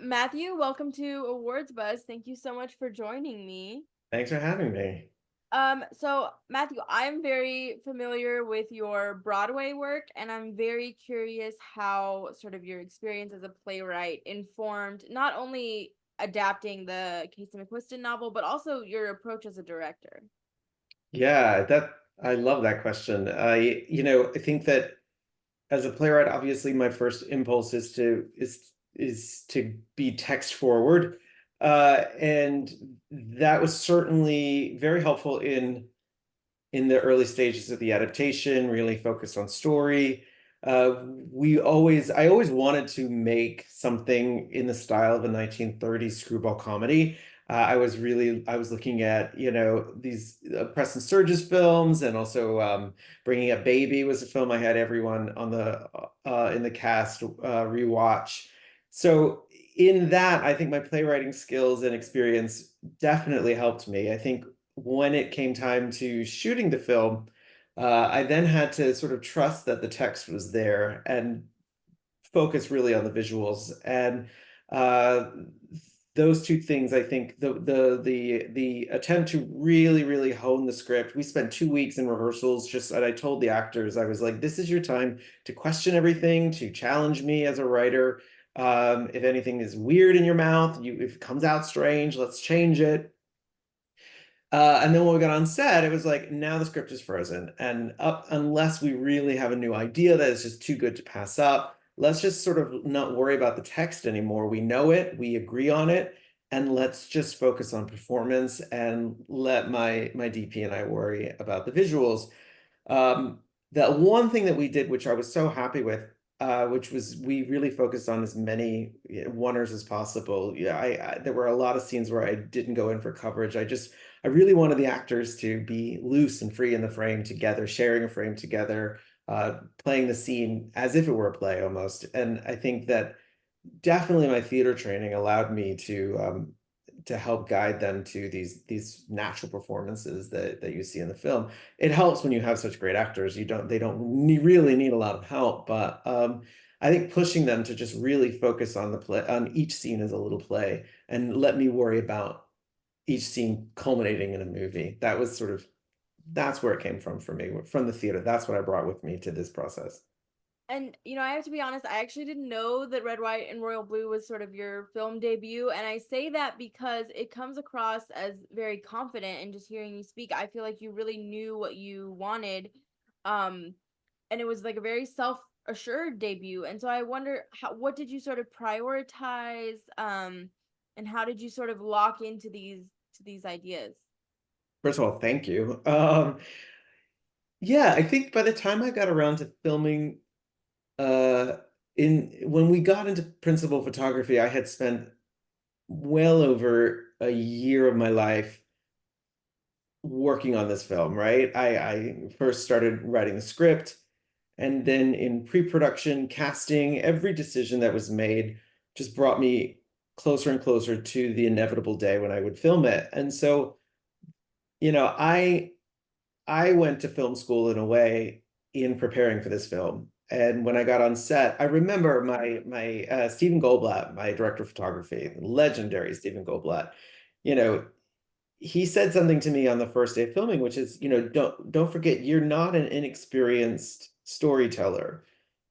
Matthew, welcome to Awards Buzz. Thank you so much for joining me. Thanks for having me. So Matthew, I'm very familiar with your Broadway work, and I'm very curious how sort of your experience as a playwright informed not only adapting the Casey McQuiston novel, but also your approach as a director. Yeah, that I love that question. I think that as a playwright, obviously my first impulse is to be text forward. And that was certainly very helpful in the early stages of the adaptation, really focused on story. I always wanted to make something in the style of a 1930s screwball comedy. I was looking at, these Preston Sturges films, and also Bringing Up Baby was a film I had everyone on in the cast rewatch. So in that, I think my playwriting skills and experience definitely helped me. I think when it came time to shooting the film, I then had to sort of trust that the text was there and focus really on the visuals. And uh, those two things, I think the attempt to really hone the script. We spent 2 weeks in rehearsals, and I told the actors, I was like, this is your time to question everything, to challenge me as a writer. If anything is weird in your mouth, if it comes out strange, let's change it. And then when we got on set, it was like, now the script is frozen. And up, unless we really have a new idea that is just too good to pass up, let's just sort of not worry about the text anymore. We know it, we agree on it, and let's just focus on performance and let my DP and I worry about the visuals. Um, the one thing that we did, which I was so happy with, which was we really focused on as many oneers as possible. Yeah, there were a lot of scenes where I didn't go in for coverage. I really wanted the actors to be loose and free in the frame together, sharing a frame together, playing the scene as if it were a play almost. And I think that definitely my theater training allowed me to help guide them to these natural performances that you see in the film. It helps when you have such great actors. They don't really need a lot of help, but I think pushing them to just really focus on the play, on each scene as a little play, and let me worry about each scene culminating in a movie. That's where it came from for me, from the theater. That's what I brought with me to this process. And I have to be honest, I actually didn't know that Red, White, and Royal Blue was sort of your film debut. And I say that because it comes across as very confident, and just hearing you speak, I feel like you really knew what you wanted. Um, and it was like a very self-assured debut. And so I wonder what did you sort of prioritize, and how did you sort of lock into these ideas? First of all, thank you. Yeah, I think by the time I got around to filming, uh, in when we got into principal photography, I had spent well over a year of my life working on this film, right? I first started writing the script, and then in pre-production, casting, every decision that was made just brought me closer and closer to the inevitable day when I would film it. And so, you know, I went to film school in a way in preparing for this film. And when I got on set, I remember my Stephen Goldblatt, my director of photography, legendary Stephen Goldblatt. You know, he said something to me on the first day of filming, which is, don't forget, you're not an inexperienced storyteller.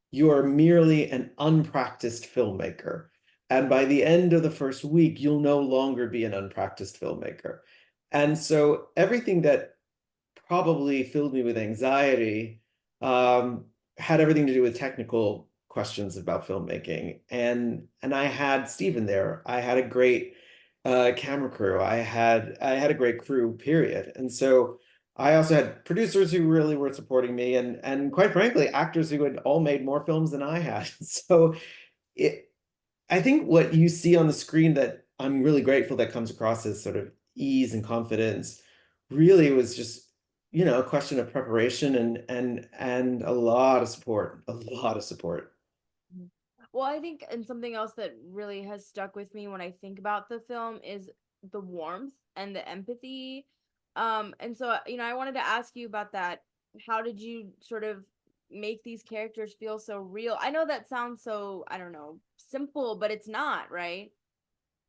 You are merely an unpracticed filmmaker. And by the end of the first week, you'll no longer be an unpracticed filmmaker. And so everything that probably filled me with anxiety, had everything to do with technical questions about filmmaking. And I had Steven there. I had a great camera crew. I had a great crew, period. And so I also had producers who really were supporting me, and quite frankly, actors who had all made more films than I had. So it I think what you see on the screen that I'm really grateful that comes across as sort of ease and confidence really was just, a question of preparation and a lot of support, a lot of support. Mhm. Well, I think, and something else that really has stuck with me when I think about the film is the warmth and the empathy. And so, I wanted to ask you about that. How did you sort of make these characters feel so real? I know that sounds so, I don't know, simple, but it's not, right?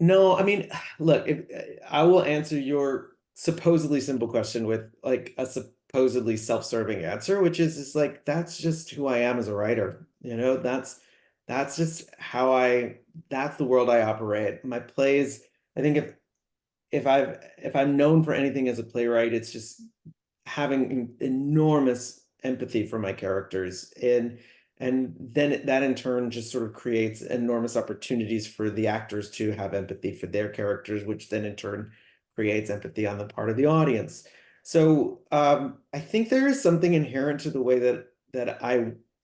No, I mean, look, I will answer your supposedly simple question with like a supposedly self-serving answer, which is like that's just who I am as a writer. You know, that's just how that's the world I operate. My plays, I think if I'm known for anything as a playwright, it's just having enormous empathy for my characters, and then that in turn just sort of creates enormous opportunities for the actors to have empathy for their characters, which then in turn creates empathy on the part of the audience. So I think there is something inherent to the way that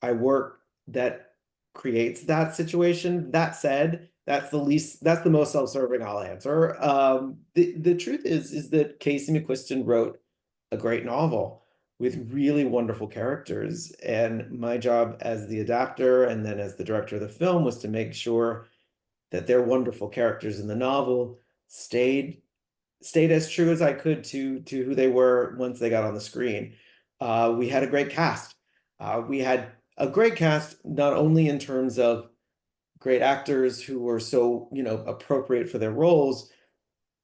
I work that creates that situation. That said, that's the most self-serving I'll answer. The truth is that Casey McQuiston wrote a great novel with really wonderful characters. And my job as the adapter and then as the director of the film was to make sure that their wonderful characters in the novel stayed as true as I could to who they were once they got on the screen. We had a great cast. We had a great cast, not only in terms of great actors who were so, appropriate for their roles.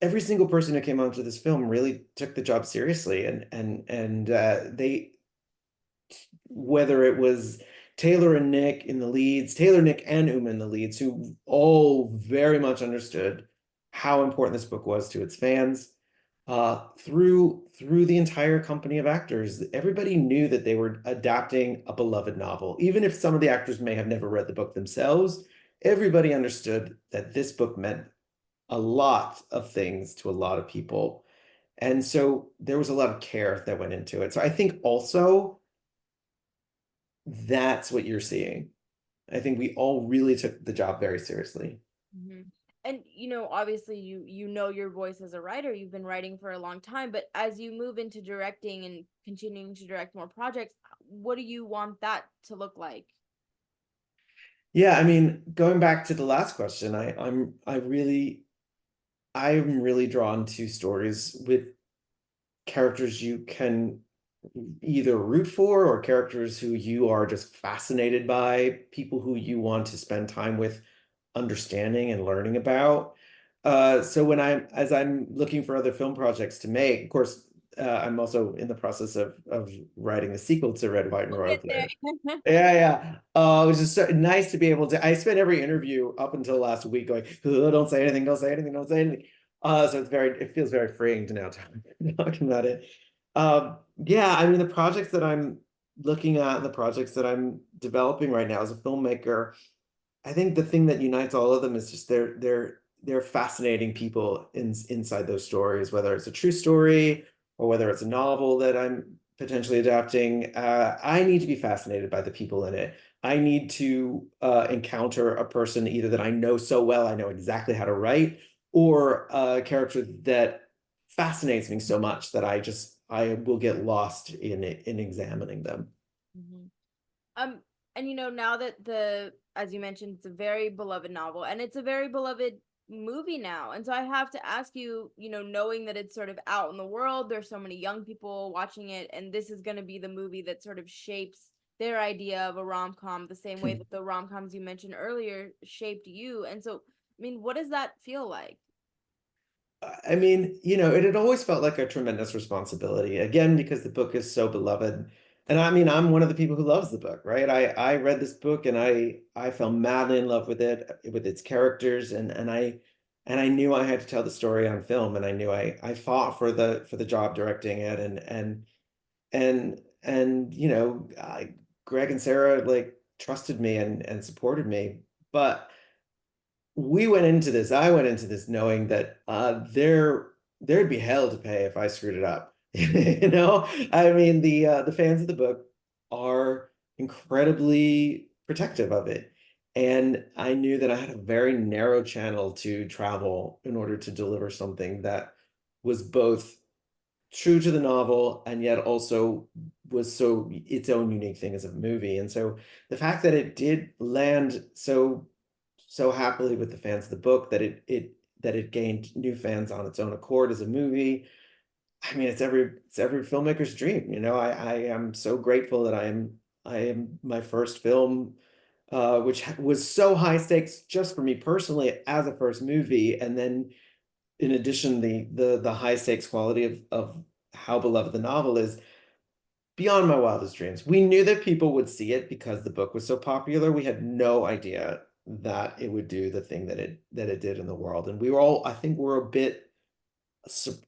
Every single person who came onto this film really took the job seriously, and they, whether it was Taylor and Nick in the leads, Taylor, Nick, and Uma in the leads, who all very much understood how important this book was to its fans. Through the entire company of actors, everybody knew that they were adapting a beloved novel, even if some of the actors may have never read the book themselves. Everybody understood that this book meant a lot of things to a lot of people. And so there was a lot of care that went into it. So I think also that's what you're seeing. I think we all really took the job very seriously. Mhm. And obviously you know your voice as a writer. You've been writing for a long time, but as you move into directing and continuing to direct more projects, what do you want that to look like? Yeah, I mean, going back to the last question, I'm really drawn to stories with characters you can either root for or characters who you are just fascinated by, people who you want to spend time with understanding and learning about. So as I'm looking for other film projects to make, of course, I'm also in the process of writing the sequel to Red, White, and We'll Royal get Blue. there. Yeah, yeah. It was just so nice to be able to. I spent every interview up until last week going, "Oh, don't say anything, don't say anything, don't say anything." So it feels very freeing to now talking about it. Yeah, I mean, the projects that I'm looking at, the projects that I'm developing right now as a filmmaker, I think the thing that unites all of them is just they're fascinating people inside those stories, whether it's a true story or whether it's a novel that I'm potentially adapting. I need to be fascinated by the people in it. I need to encounter a person either that I know so well, I know exactly how to write, or a character that fascinates me so much that I will get lost in it in examining them. Mhm. Um, and now that as you mentioned, it's a very beloved novel and it's a very beloved movie now. And so I have to ask you, knowing that it's sort of out in the world, there's so many young people watching it, and this is going to be the movie that sort of shapes their idea of a rom-com the same way that the rom-coms you mentioned earlier shaped you. And so, I mean, what does that feel like? I mean, it had always felt like a tremendous responsibility, again, because the book is so beloved. And I mean, I'm one of the people who loves the book, right? I read this book and I fell madly in love with it, with its characters, and I knew I had to tell the story on film, and I knew I fought for the job directing it, and Greg and Sarah like trusted me and supported me. But I went into this knowing that there'd be hell to pay if I screwed it up. I mean, the fans of the book are incredibly protective of it. And I knew that I had a very narrow channel to travel in order to deliver something that was both true to the novel and yet also was so its own unique thing as a movie. And so the fact that it did land so happily with the fans of the book, that it gained new fans on its own accord as a movie. I mean, it's every filmmaker's dream. I am so grateful that I am my first film which was so high stakes just for me personally as a first movie, and then in addition, the high stakes quality of how beloved the novel is beyond my wildest dreams. We knew that people would see it because the book was so popular. We had no idea that it would do the thing that it did in the world, and we were all, I think, we're a bit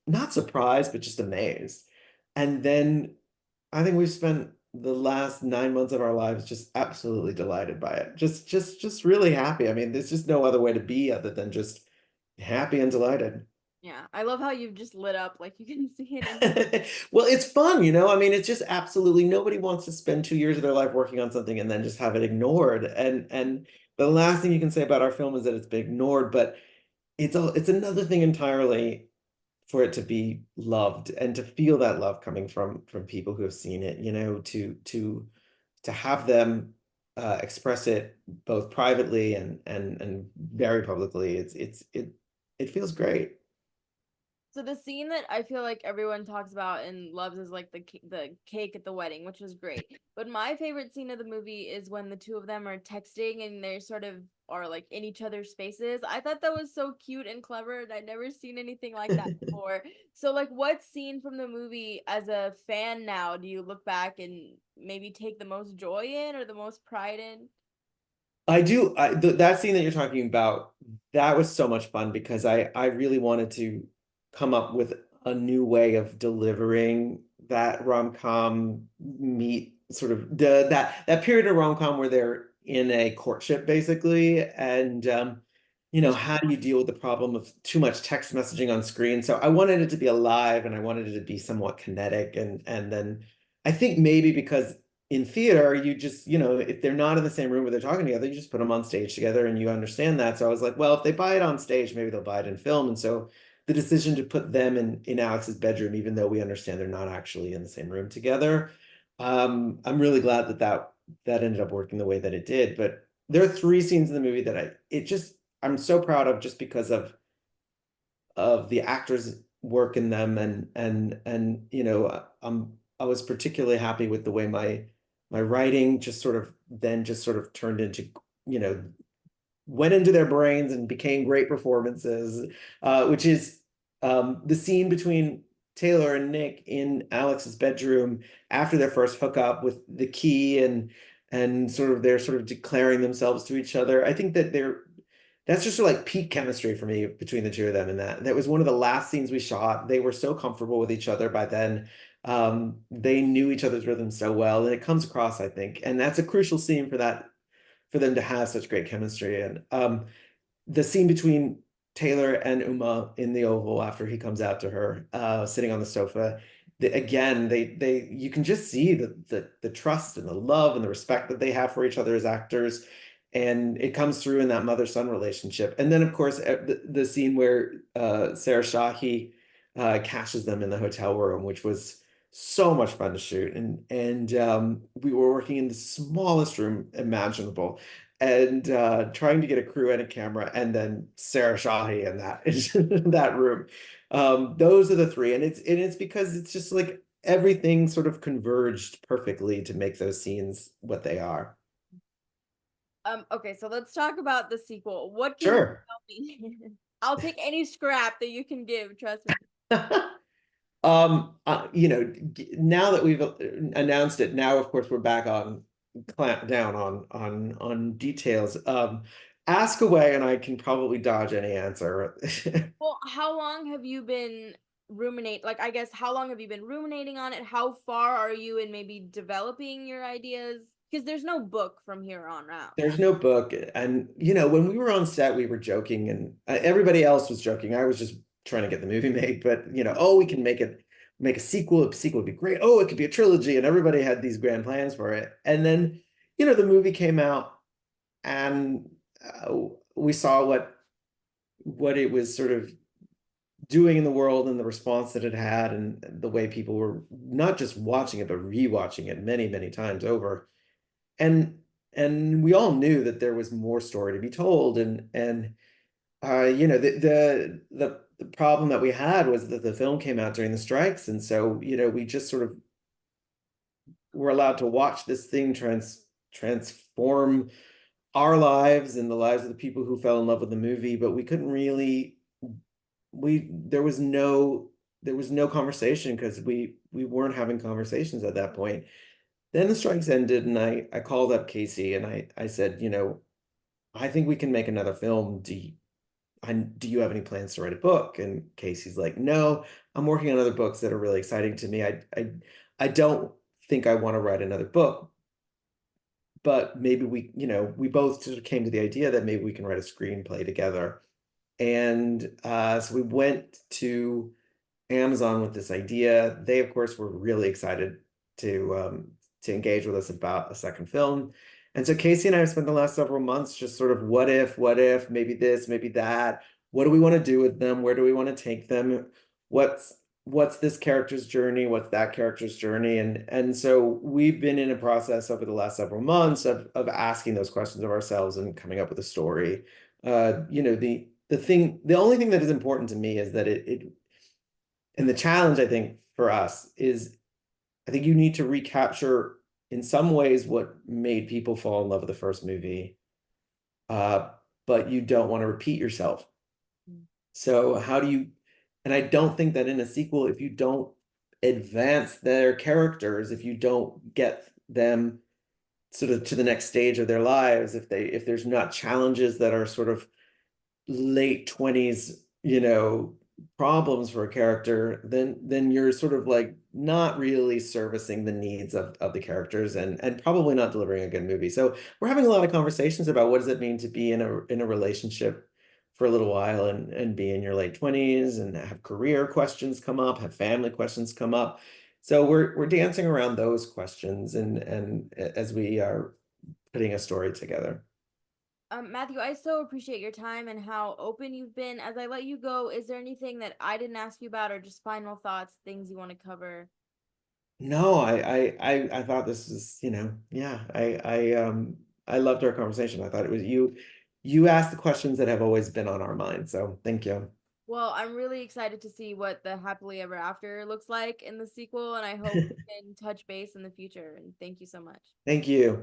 not surprised, but just amazed. And then I think we've spent the last 9 months of our lives just absolutely delighted by it. Just really happy. I mean, there's just no other way to be other than just happy and delighted. Yeah, I love how you've just lit up, like you can see it in. Well, it's fun, you know? I mean, it's just absolutely nobody wants to spend 2 years of their life working on something and then just have it ignored. And the last thing you can say about our film is that it's been ignored, but it's another thing entirely for it to be loved and to feel that love coming from people who have seen it, you know, to have them express it both privately and very publicly. It feels great. So the scene that I feel like everyone talks about and loves is like the cake at the wedding, which was great. But my favorite scene of the movie is when the two of them are texting and they sort of are like in each other's faces. I thought that was so cute and clever, and I'd never seen anything like that before. So like, what scene from the movie as a fan now do you look back and maybe take the most joy in or the most pride in? I do. That scene that you're talking about, that was so much fun because I really wanted to come up with a new way of delivering that rom-com meet sort of that period of rom-com where they're in a courtship basically, and how do you deal with the problem of too much text messaging on screen? So I wanted it to be alive and I wanted it to be somewhat kinetic, and then I think maybe because in theater, you just, if they're not in the same room where they're talking together, you just put them on stage together and you understand that. So I was like, well, if they buy it on stage, maybe they'll buy it in film. And so the decision to put them in Alex's bedroom, even though we understand they're not actually in the same room together, I'm really glad that ended up working the way that it did. But there are three scenes in the movie that I'm so proud of just because of the actors' work in them, and I was particularly happy with the way my writing just sort of turned into, you know went into their brains and became great performances, which is the scene between Taylor and Nick in Alex's bedroom after their first hookup with the key, and they're sort of declaring themselves to each other. I think that's just like peak chemistry for me between the two of them. And that was one of the last scenes we shot. They were so comfortable with each other by then. They knew each other's rhythm so well, and it comes across, I think. And that's a crucial scene for them to have such great chemistry. And the scene between Taylor and Uma in the Oval after he comes out to her, sitting on the sofa. Again, they you can just see the trust and the love and the respect that they have for each other as actors, and it comes through in that mother-son relationship. And then, of course, the scene where Sarah Shahi catches them in the hotel room, which was so much fun to shoot, and we were working in the smallest room imaginable, and trying to get a crew and a camera, and then Sarah Shahi in that room. Those are the three, and it's because it's just like everything sort of converged perfectly to make those scenes what they are. Okay, so let's talk about the sequel. What can you Sure. tell me? I'll take any scrap that you can give, trust me. Now that we've announced it, now of course we're back on clamp down on details. Ask away, and I can probably dodge any answer. Well, how long have you been like I guess how long have you been ruminating on it? How far are you in maybe developing your ideas? Because there's no book from here on out. There's no book, and when we were on set, we were joking, and everybody else was joking. I was just trying to get the movie made, but oh, we can make a sequel. A sequel would be great. Oh, it could be a trilogy, and everybody had these grand plans for it. And then, the movie came out, and we saw what it was sort of doing in the world, and the response that it had, and the way people were not just watching it but rewatching it many, many times over. And we all knew that there was more story to be told, and the problem that we had was that the film came out during the strikes, and so we just sort of were allowed to watch this thing transform our lives and the lives of the people who fell in love with the movie, but we couldn't really we there was no conversation because we weren't having conversations at that point. Then the strikes ended, and I called up Casey and I said, you know, I think we can make another film. Do you have any plans to write a book? And Casey's like, no, I'm working on other books that are really exciting to me. I don't think I want to write another book, but maybe we, you know, we both sort of came to the idea that maybe we can write a screenplay together. And so we went to Amazon with this idea. They, of course, were really excited to engage with us about a second film. And so Casey and I have spent the last several months just sort of what if, maybe this, maybe that. What do we want to do with them? Where do we want to take them? What's this character's journey? What's that character's journey? And so we've been in a process over the last several months of asking those questions of ourselves and coming up with a story. You know, the only thing that is important to me is that it and the challenge, I think, for us is I think you need to recapture in some ways what made people fall in love with the first movie, uh, but you don't want to repeat yourself. Mm. So how do you, and I don't think that in a sequel, if you don't advance their characters, if you don't get them sort of to the next stage of their lives, if there's not challenges that are sort of late 20s, you know, problems for a character, then you're sort of like not really servicing the needs of the characters and probably not delivering a good movie. So we're having a lot of conversations about what does it mean to be in a relationship for a little while and be in your late 20s and have career questions come up, have family questions come up. So we're dancing around those questions and as we are putting a story together. Matthew, I so appreciate your time and how open you've been. As I let you go, is there anything that I didn't ask you about, or just final thoughts, things you want to cover? No, I thought this was, you know, yeah, I loved our conversation. I thought it was you asked the questions that have always been on our mind. So thank you. Well, I'm really excited to see what the happily ever after looks like in the sequel, and I hope we can touch base in the future. And thank you so much. Thank you.